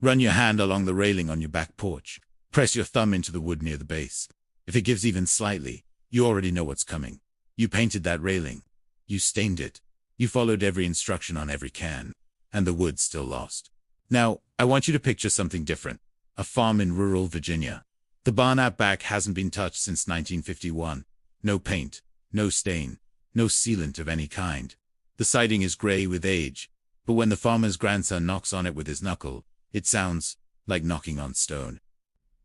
Run your hand along the railing on your back porch. Press your thumb into the wood near the base. If it gives even slightly, you already know what's coming. You painted that railing. You stained it. You followed every instruction on every can. And the wood's still lost. Now, I want you to picture something different. A farm in rural Virginia. The barn out back hasn't been touched since 1951. No paint, no stain, no sealant of any kind. The siding is gray with age, but when the farmer's grandson knocks on it with his knuckle, it sounds like knocking on stone.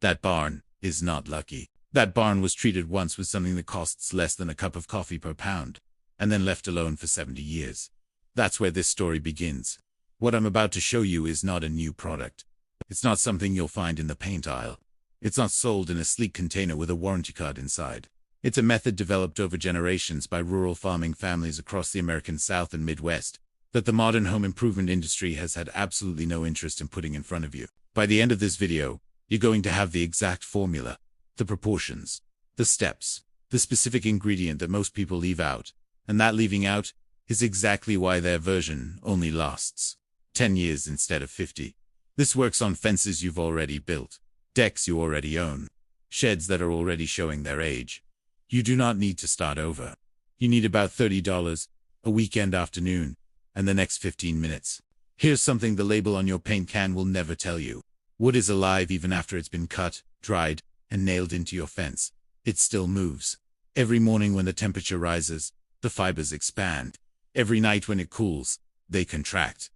That barn is not lucky. That barn was treated once with something that costs less than a cup of coffee per pound, and then left alone for 70 years. That's where this story begins. What I'm about to show you is not a new product. It's not something you'll find in the paint aisle. It's not sold in a sleek container with a warranty card inside. It's a method developed over generations by rural farming families across the American South and Midwest that the modern home improvement industry has had absolutely no interest in putting in front of you. By the end of this video, you're going to have the exact formula, the proportions, the steps, the specific ingredient that most people leave out, and that leaving out is exactly why their version only lasts 10 years instead of 50. This works on fences you've already built, decks you already own, sheds that are already showing their age. You do not need to start over. You need about $30, a weekend afternoon, and the next 15 minutes. Here's something the label on your paint can will never tell you. Wood is alive even after it's been cut, dried, and nailed into your fence. It still moves. Every morning when the temperature rises, the fibers expand. Every night when it cools, they contract.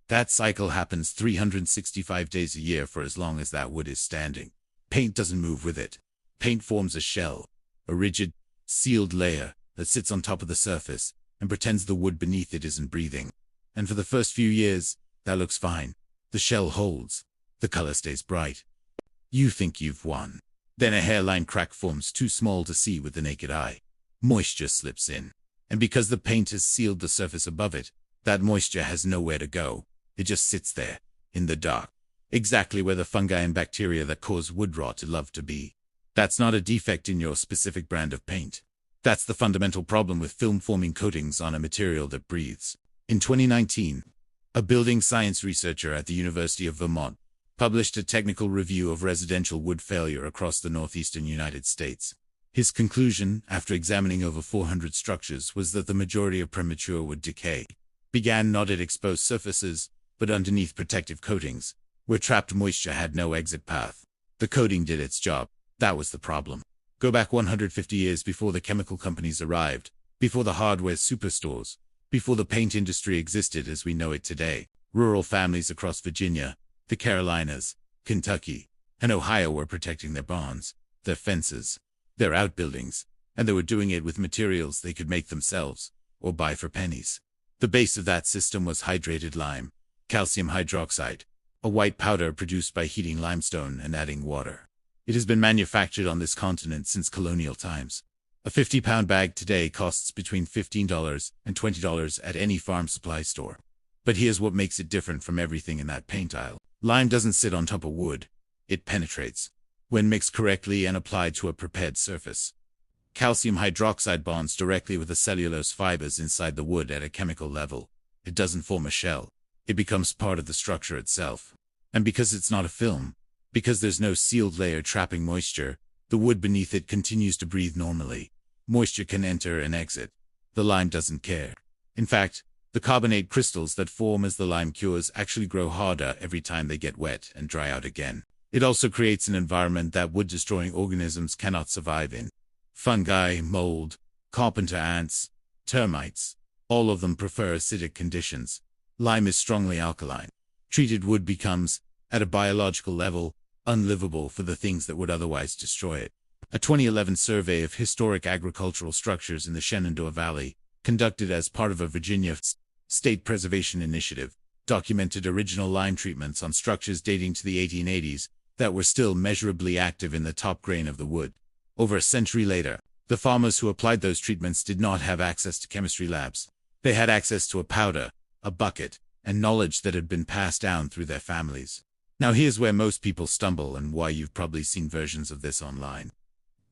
That cycle happens 365 days a year for as long as that wood is standing. Paint doesn't move with it. Paint forms a shell, a rigid, sealed layer that sits on top of the surface and pretends the wood beneath it isn't breathing. And for the first few years, that looks fine. The shell holds. The color stays bright. You think you've won. Then a hairline crack forms too small to see with the naked eye. Moisture slips in. And because the paint has sealed the surface above it, that moisture has nowhere to go. It just sits there, in the dark. Exactly where the fungi and bacteria that cause wood rot love to be. That's not a defect in your specific brand of paint. That's the fundamental problem with film-forming coatings on a material that breathes. In 2019, a building science researcher at the University of Vermont published a technical review of residential wood failure across the northeastern United States. His conclusion, after examining over 400 structures, was that the majority of premature wood decay began not at exposed surfaces, but underneath protective coatings, where trapped moisture had no exit path. The coating did its job. That was the problem. Go back 150 years before the chemical companies arrived, before the hardware superstores, before the paint industry existed as we know it today. Rural families across Virginia, the Carolinas, Kentucky, and Ohio were protecting their barns, their fences, their outbuildings, and they were doing it with materials they could make themselves, or buy for pennies. The base of that system was hydrated lime, calcium hydroxide, a white powder produced by heating limestone and adding water. It has been manufactured on this continent since colonial times. A 50-pound bag today costs between $15 and $20 at any farm supply store. But here's what makes it different from everything in that paint aisle. Lime doesn't sit on top of wood. It penetrates, when mixed correctly and applied to a prepared surface. Calcium hydroxide bonds directly with the cellulose fibers inside the wood at a chemical level. It doesn't form a shell. It becomes part of the structure itself. And because it's not a film, because there's no sealed layer trapping moisture, the wood beneath it continues to breathe normally. Moisture can enter and exit. The lime doesn't care. In fact, the carbonate crystals that form as the lime cures actually grow harder every time they get wet and dry out again. It also creates an environment that wood-destroying organisms cannot survive in. Fungi, mold, carpenter ants, termites, all of them prefer acidic conditions. Lime is strongly alkaline. Treated wood becomes, at a biological level, unlivable for the things that would otherwise destroy it. A 2011 survey of historic agricultural structures in the Shenandoah Valley, conducted as part of a Virginia state preservation initiative, documented original lime treatments on structures dating to the 1880s that were still measurably active in the top grain of the wood. Over a century later, the farmers who applied those treatments did not have access to chemistry labs. They had access to a powder, a bucket, and knowledge that had been passed down through their families. Now here's where most people stumble and why you've probably seen versions of this online.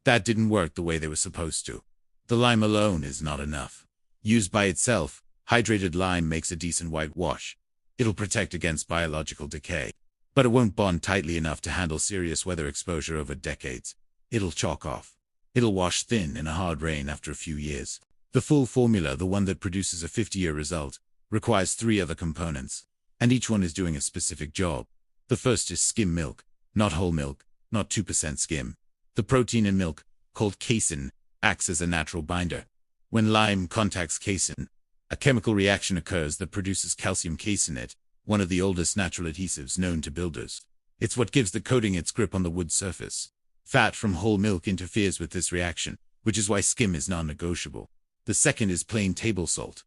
That didn't work the way they were supposed to. The lime alone is not enough. Used by itself, hydrated lime makes a decent whitewash. It'll protect against biological decay. but it won't bond tightly enough to handle serious weather exposure over decades. It'll chalk off. It'll wash thin in a hard rain after a few years. The full formula, the one that produces a 50-year result, requires 3 other components, and each one is doing a specific job. The first is skim milk, not whole milk, not 2% skim. The protein in milk, called casein, acts as a natural binder. When lime contacts casein, a chemical reaction occurs that produces calcium caseinate, one of the oldest natural adhesives known to builders. It's what gives the coating its grip on the wood surface. Fat from whole milk interferes with this reaction, which is why skim is non-negotiable. The second is plain table salt.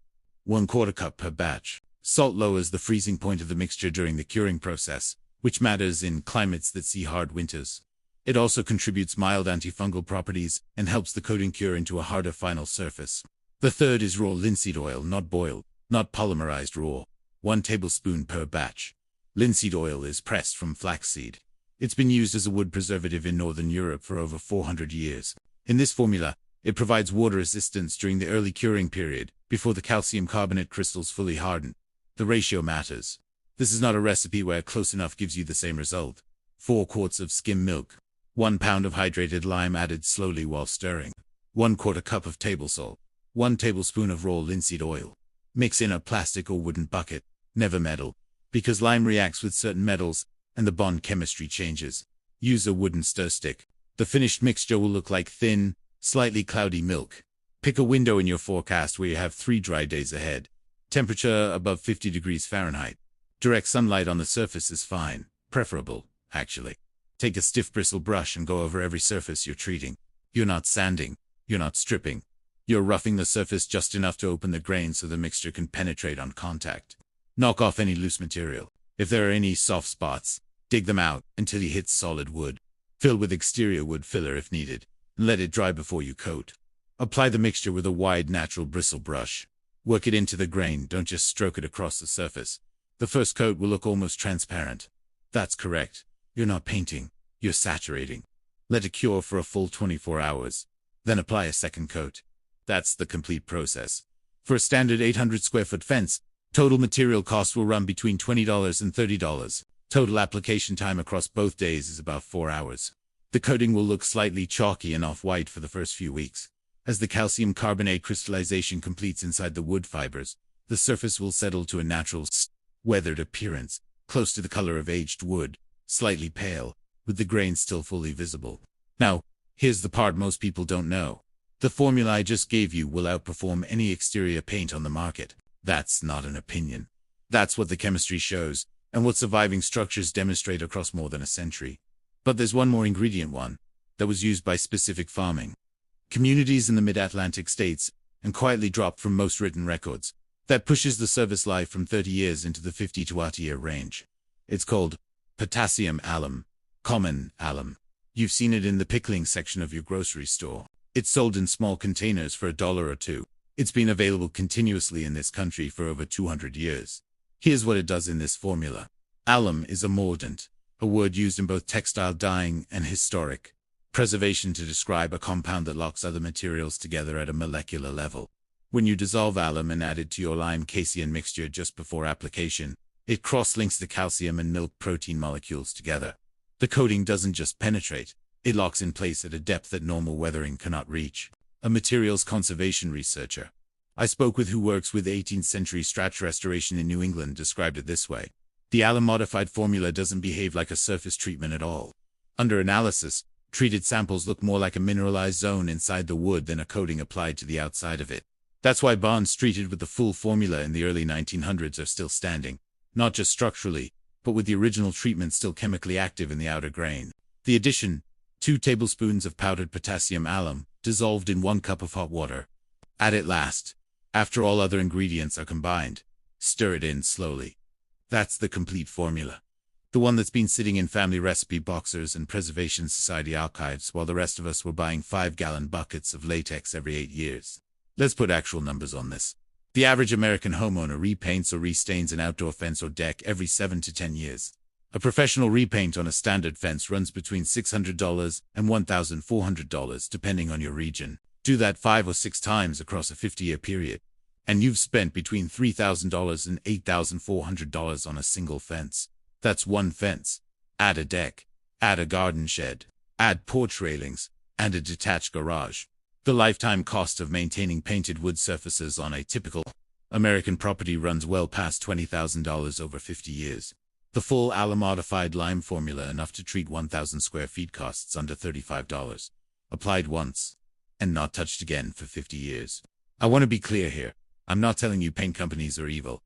1/4 cup per batch. Salt lowers the freezing point of the mixture during the curing process, which matters in climates that see hard winters. It also contributes mild antifungal properties and helps the coating cure into a harder final surface. The third is raw linseed oil, not boiled, not polymerized raw. 1 tablespoon per batch. Linseed oil is pressed from flaxseed. It's been used as a wood preservative in Northern Europe for over 400 years. In this formula, it provides water resistance during the early curing period, before the calcium carbonate crystals fully harden. The ratio matters. This is not a recipe where close enough gives you the same result. 4 quarts of skim milk. 1 pound of hydrated lime added slowly while stirring. 1/4 cup of table salt. 1 tablespoon of raw linseed oil. Mix in a plastic or wooden bucket, never metal, because lime reacts with certain metals and the bond chemistry changes. Use a wooden stir stick. The finished mixture will look like thin, slightly cloudy milk. Pick a window in your forecast where you have 3 dry days ahead. Temperature above 50 degrees Fahrenheit. Direct sunlight on the surface is fine, preferable, actually. Take a stiff bristle brush and go over every surface you're treating. You're not sanding. You're not stripping. You're roughing the surface just enough to open the grain so the mixture can penetrate on contact. Knock off any loose material. If there are any soft spots, dig them out until you hit solid wood. Fill with exterior wood filler if needed, and let it dry before you coat. Apply the mixture with a wide natural bristle brush. Work it into the grain, don't just stroke it across the surface. The first coat will look almost transparent. That's correct. You're not painting, you're saturating. Let it cure for a full 24 hours. Then apply a second coat. That's the complete process. For a standard 800 square foot fence, total material cost will run between $20 and $30. Total application time across both days is about 4 hours. The coating will look slightly chalky and off-white for the first few weeks. As the calcium carbonate crystallization completes inside the wood fibers, the surface will settle to a natural, weathered appearance, close to the color of aged wood, slightly pale, with the grain still fully visible. Now, here's the part most people don't know. The formula I just gave you will outperform any exterior paint on the market. That's not an opinion. That's what the chemistry shows, and what surviving structures demonstrate across more than a century. But there's one more ingredient that was used by specific farming communities in the mid-Atlantic states, and quietly dropped from most written records, that pushes the service life from 30 years into the 50 to 80-year range. It's called potassium alum, common alum. You've seen it in the pickling section of your grocery store. It's sold in small containers for $1 or $2. It's been available continuously in this country for over 200 years. Here's what it does in this formula. Alum is a mordant, a word used in both textile dyeing and historic preservation to describe a compound that locks other materials together at a molecular level. When you dissolve alum and add it to your lime casein mixture just before application, it cross-links the calcium and milk protein molecules together. The coating doesn't just penetrate, it locks in place at a depth that normal weathering cannot reach. A materials conservation researcher I spoke with who works with 18th century stratch restoration in New England described it this way. The alum-modified formula doesn't behave like a surface treatment at all. Under analysis, treated samples look more like a mineralized zone inside the wood than a coating applied to the outside of it. That's why bonds treated with the full formula in the early 1900s are still standing, not just structurally, but with the original treatment still chemically active in the outer grain. The addition, 2 tablespoons of powdered potassium alum, dissolved in 1 cup of hot water. Add it last, after all other ingredients are combined. Stir it in slowly. That's the complete formula. The one that's been sitting in family recipe boxers and Preservation Society archives while the rest of us were buying 5-gallon buckets of latex every 8 years. Let's put actual numbers on this. The average American homeowner repaints or restains an outdoor fence or deck every 7 to 10 years. A professional repaint on a standard fence runs between $600 and $1,400 depending on your region. Do that 5 or 6 times across a 50-year period, and you've spent between $3,000 and $8,400 on a single fence. That's one fence. Add a deck. Add a garden shed. Add porch railings. And a detached garage. The lifetime cost of maintaining painted wood surfaces on a typical American property runs well past $20,000 over 50 years. The full modified lime formula enough to treat 1,000 square feet costs under $35. Applied once and not touched again for 50 years. I want to be clear here. I'm not telling you paint companies are evil.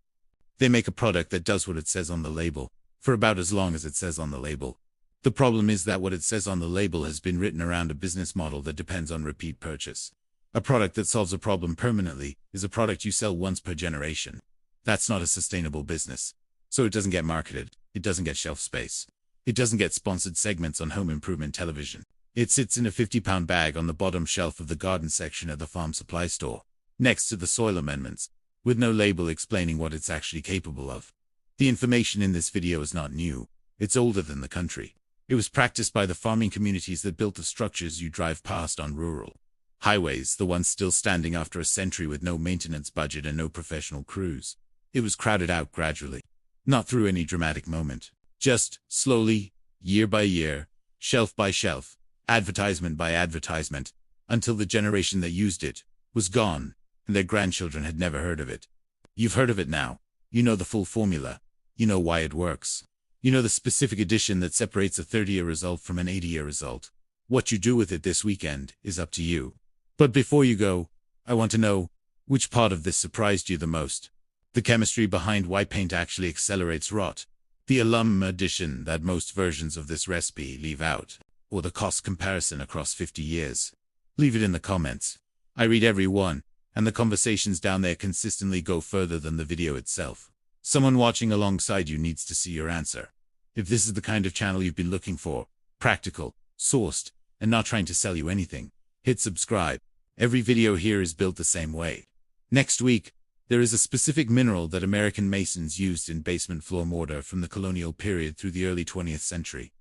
They make a product that does what it says on the label, for about as long as it says on the label. The problem is that what it says on the label has been written around a business model that depends on repeat purchase. A product that solves a problem permanently is a product you sell once per generation. That's not a sustainable business. So it doesn't get marketed. It doesn't get shelf space. It doesn't get sponsored segments on home improvement television. It sits in a 50-pound bag on the bottom shelf of the garden section at the farm supply store, next to the soil amendments, with no label explaining what it's actually capable of. The information in this video is not new. It's older than the country. It was practiced by the farming communities that built the structures you drive past on rural highways, the ones still standing after a century with no maintenance budget and no professional crews. It was crowded out gradually, not through any dramatic moment, just slowly, year by year, shelf by shelf, advertisement by advertisement, until the generation that used it was gone, and their grandchildren had never heard of it. You've heard of it now. You know the full formula. You know why it works. You know the specific addition that separates a 30-year result from an 80-year result. What you do with it this weekend is up to you. But before you go, I want to know, which part of this surprised you the most? The chemistry behind why paint actually accelerates rot, the alum addition that most versions of this recipe leave out, or the cost comparison across 50 years? Leave it in the comments. I read every one, and the conversations down there consistently go further than the video itself. Someone watching alongside you needs to see your answer. If this is the kind of channel you've been looking for, practical, sourced, and not trying to sell you anything, hit subscribe. Every video here is built the same way. Next week, there is a specific mineral that American masons used in basement floor mortar from the colonial period through the early 20th century.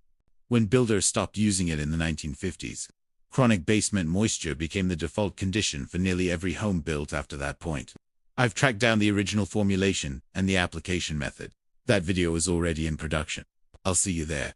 When builders stopped using it in the 1950s, chronic basement moisture became the default condition for nearly every home built after that point. I've tracked down the original formulation and the application method. That video is already in production. I'll see you there.